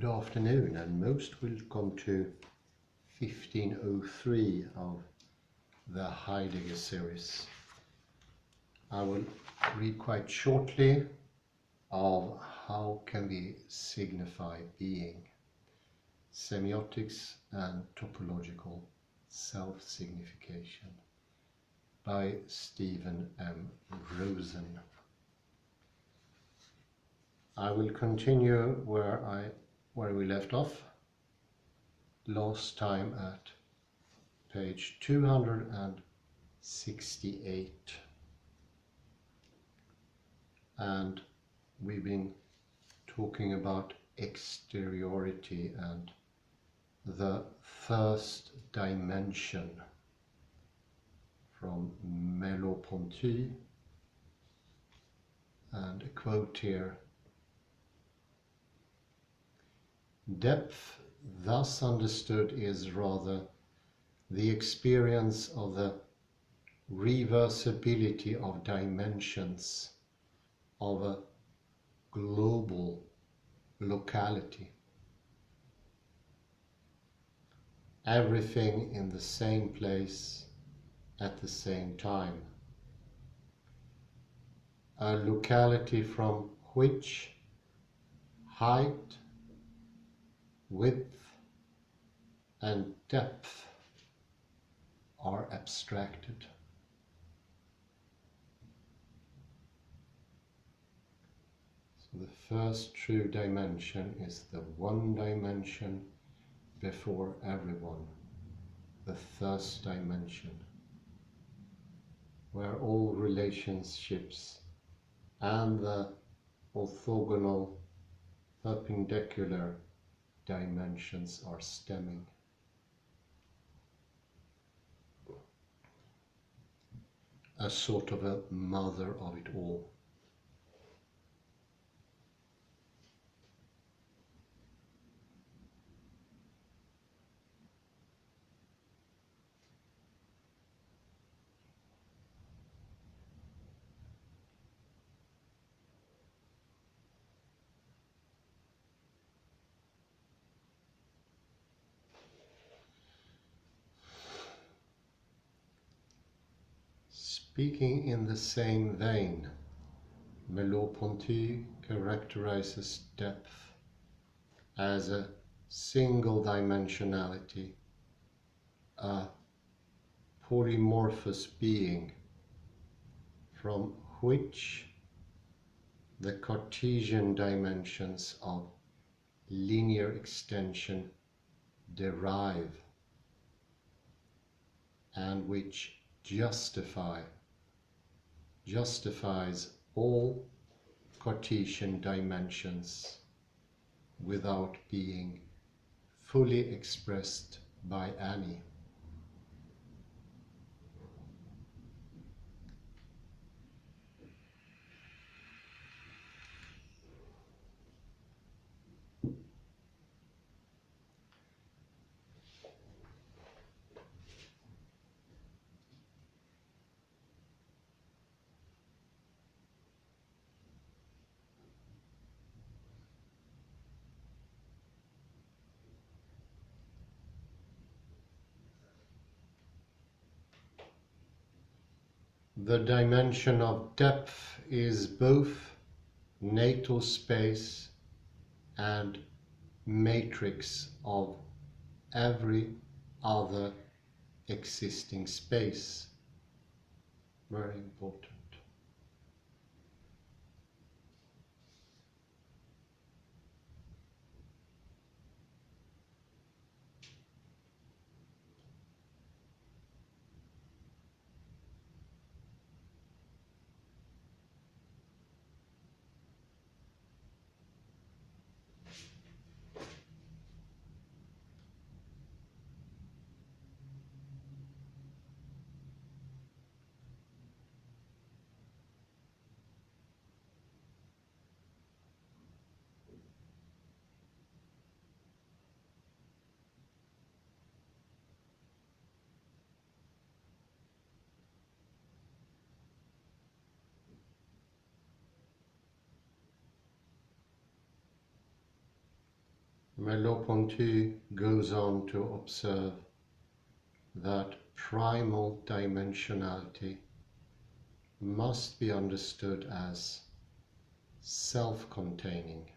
Good afternoon and most welcome to 1503 of the Heidegger series. I will read quite shortly of how can we signify being, Semiotics and Topological Self-Signification by Stephen M. Rosen. I will continue where we left off last time at page 268, and we've been talking about exteriority and the first dimension from Merleau-Ponty, and a quote here: "Depth, thus understood, is rather the experience of the reversibility of dimensions of a global locality. Everything in the same place at the same time. A locality from which height, width and depth are abstracted." So the first true dimension is the one dimension before everyone, the first dimension, where all relationships and the orthogonal perpendicular dimensions are stemming. A sort of a mother of it all. Speaking in the same vein, Merleau-Ponty characterizes depth as a single dimensionality, a polymorphous being from which the Cartesian dimensions of linear extension derive, and which justifies all Cartesian dimensions without being fully expressed by any. The dimension of depth is both natal space and matrix of every other existing space. Very important. Merleau-Ponty goes on to observe that primal dimensionality must be understood as self-containing.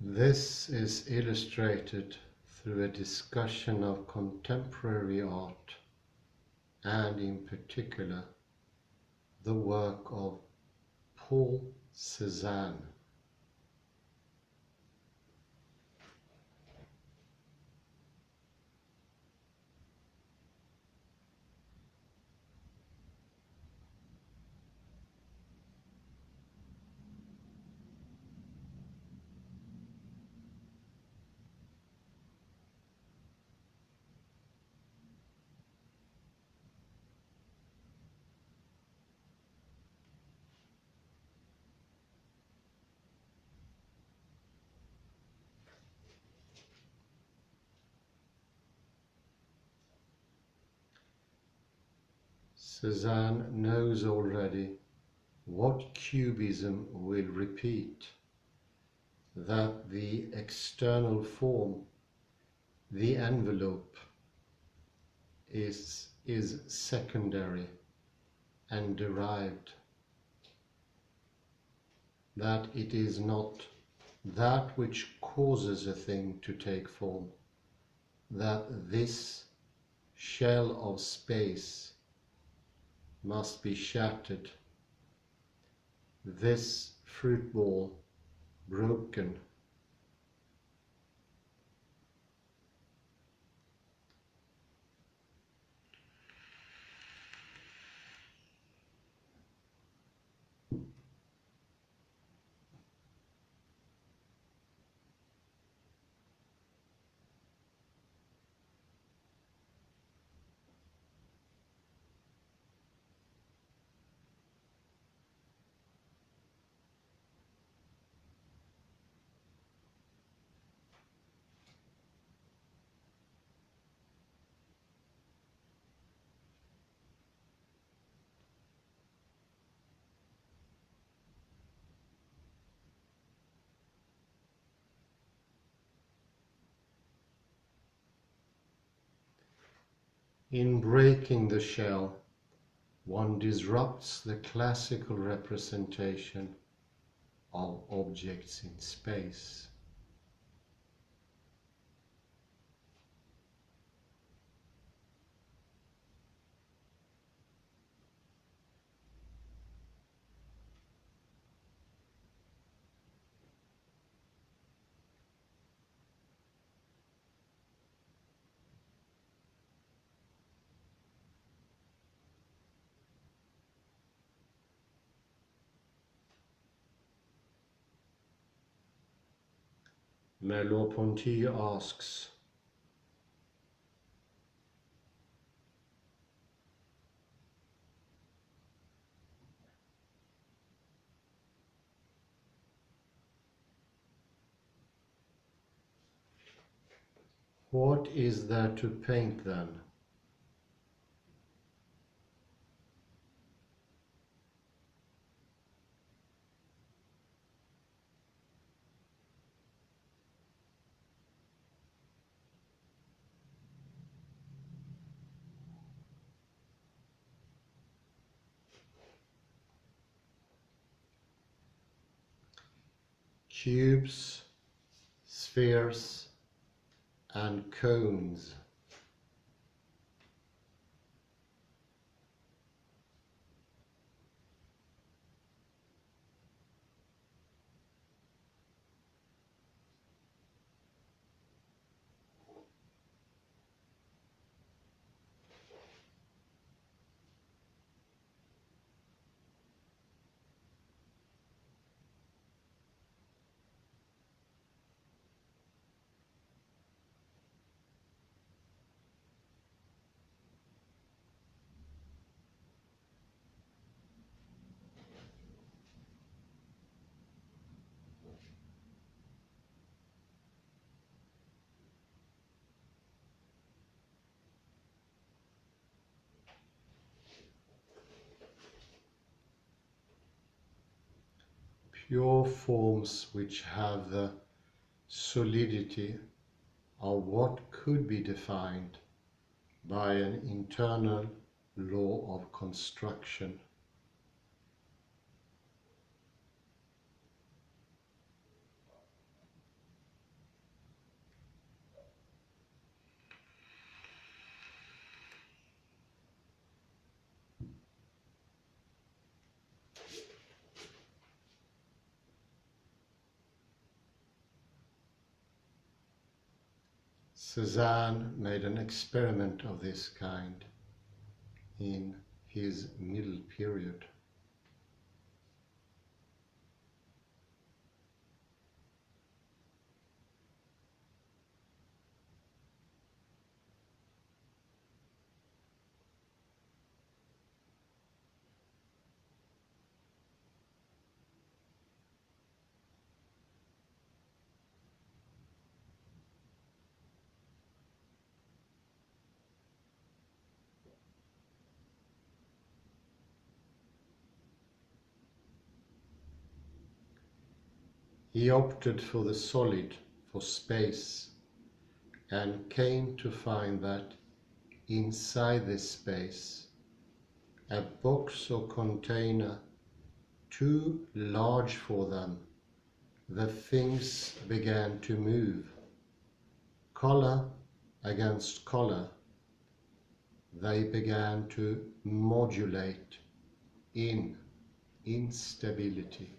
This is illustrated through a discussion of contemporary art and in particular the work of Paul Cézanne. Cézanne knows already what Cubism will repeat, that the external form, the envelope, is secondary and derived, that it is not that which causes a thing to take form, that this shell of space must be shattered, this fruit ball broken. In breaking the shell, one disrupts the classical representation of objects in space. Merleau-Ponty asks, what is there to paint then? cubes, spheres, and cones. Pure forms which have the solidity of what could be defined by an internal law of construction. Cézanne made an experiment of this kind in his middle period. He opted for the solid, for space, and came to find that inside this space, a box or container too large for them, the things began to move, color against color. They began to modulate in instability.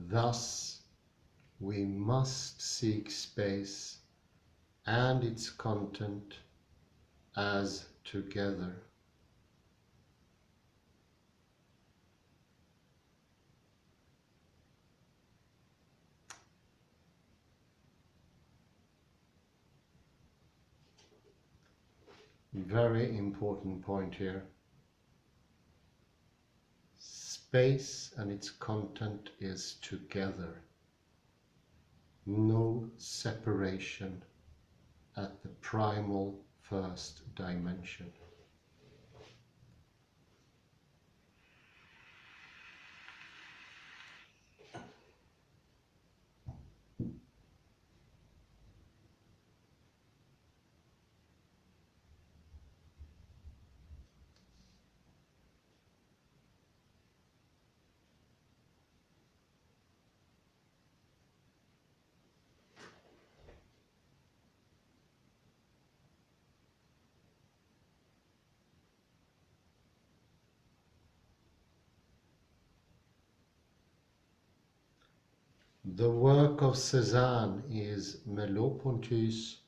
Thus, we must seek space and its content as together. Very important point here. Space and its content is together. No separation at the primal first dimension. The work of Cézanne is Merleau-Ponty's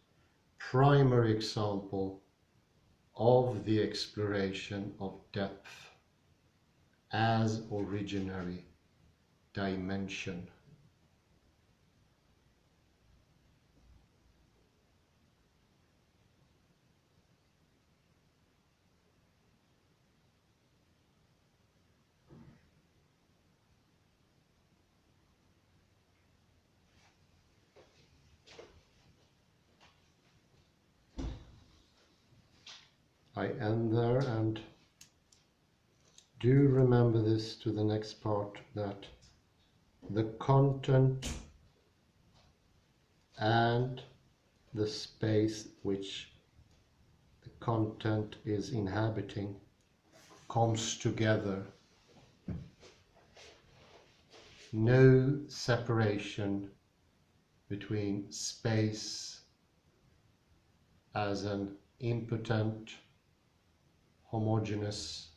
primary example of the exploration of depth as originary dimension. I end there, and do remember this to the next part, that the content and the space which the content is inhabiting comes together. No separation between space as an impotent, homogeneous,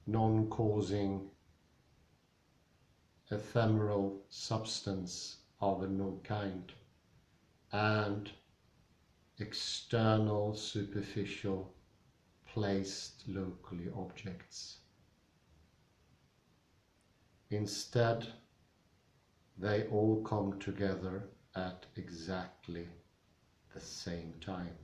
non-causing, ephemeral substance of a no kind, and external, superficial, placed locally objects. Instead, they all come together at exactly the same time.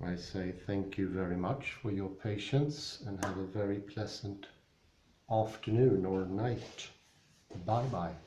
I say thank you very much for your patience, and have a very pleasant afternoon or night. Bye bye.